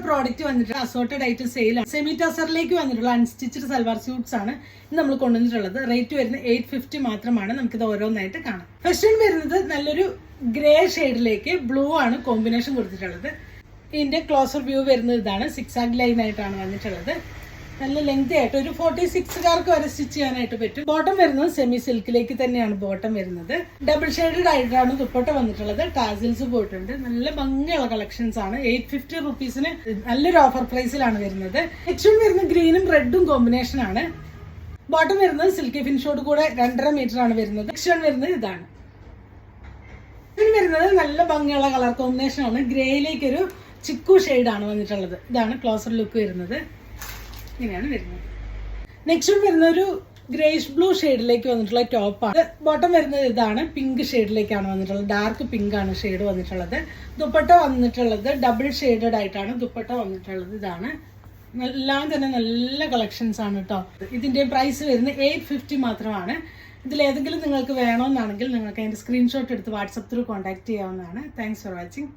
Product വന്നിട്ട് assorted ആയിട്ട് സെയിലാണ്. Semi ടസറിലേക്ക് വന്നിട്ടുള്ള അൺസ്റ്റിച്ചഡ് സൽവാർ സ്യൂട്ട്സ് ആണ് ഇത് നമ്മൾ കൊണ്ടുവന്നിട്ടുള്ളത്. റേറ്റ് വരുന്നത് 850 മാത്രമാണ്. നമുക്കിത് ഓരോന്നായിട്ട് കാണാം. ഫസ്റ്റ് വൺ വരുന്നത് നല്ലൊരു ഗ്രേ ഷെയ്ഡിലേക്ക് ബ്ലൂ ആണ് കോമ്പിനേഷൻ കൊടുത്തിട്ടുള്ളത്. ഇതിന്റെ ക്ലോസർ വ്യൂ വരുന്നത് ഇതാണ്. 6 ലൈൻ ആയിട്ടാണ് വന്നിട്ടുള്ളത്. നല്ല ലെങ്തി ആയിട്ട് ഒരു 46കാർക്ക് വരെ സ്റ്റിച്ച് ചെയ്യാനായിട്ട് പറ്റും. ബോട്ടം വരുന്നത് സെമി സിൽക്കിലേക്ക് തന്നെയാണ് ബോട്ടം വരുന്നത്. ഡബിൾ ഷെയ്ഡഡ് ആയിട്ടാണ് ദുപ്പട്ട വന്നിട്ടുള്ളത്. ടാസിൽസ് പോയിട്ടുണ്ട്. നല്ല ഭംഗിയുള്ള കളക്ഷൻസ് ആണ്. 850 റുപ്പീസിന് നല്ലൊരു ഓഫർ പ്രൈസിലാണ് വരുന്നത്. നെക്സ്റ്റ് വൺ വരുന്നത് ഗ്രീനും റെഡും കോമ്പിനേഷൻ ആണ്. ബോട്ടം വരുന്നത് സിൽക്കി ഫിനിഷോട് കൂടെ 2.5 മീറ്റർ ആണ് വരുന്നത്. നെക്സ്റ്റ് വൺ വരുന്നത് ഇതാണ്. വരുന്നത് നല്ല ഭംഗിയുള്ള കളർ കോമ്പിനേഷൻ ആണ്. ഗ്രേയിലേക്ക് ഒരു ചിക്കു ഷെയ്ഡാണ് വന്നിട്ടുള്ളത്. ഇതാണ് ക്ലോസർ ലുക്ക് വരുന്നത്. ഇങ്ങനെയാണ് വരുന്നത്. നെക്സ്റ്റ് വരുന്ന ഒരു ഗ്രേഷ് ബ്ലൂ ഷെയ്ഡിലേക്ക് വന്നിട്ടുള്ള ടോപ്പാണ്. ബോട്ടം വരുന്നത് ഇതാണ്. പിങ്ക് ഷെയ്ഡിലേക്കാണ് വന്നിട്ടുള്ളത്. ഡാർക്ക് പിങ്ക് ആണ് ഷെയ്ഡ് വന്നിട്ടുള്ളത്. ദുപ്പട്ട വന്നിട്ടുള്ളത് ഡബിൾ ഷെയ്ഡഡ് ആയിട്ടാണ് ദുപ്പട്ട വന്നിട്ടുള്ളത്. ഇതാണ്. എല്ലാം തന്നെ നല്ല കളക്ഷൻസ് ആണ് കേട്ടോ. ഇതിന്റെ പ്രൈസ് വരുന്നത് 850 മാത്രമാണ്. ഇതിലേതെങ്കിലും നിങ്ങൾക്ക് വേണമെന്നാണെങ്കിൽ നിങ്ങൾക്ക് അതിന്റെ സ്ക്രീൻഷോട്ട് എടുത്ത് വാട്സപ്പ് ത്രൂ കോൺടാക്ട് ചെയ്യാവുന്നതാണ്. Thanks for watching.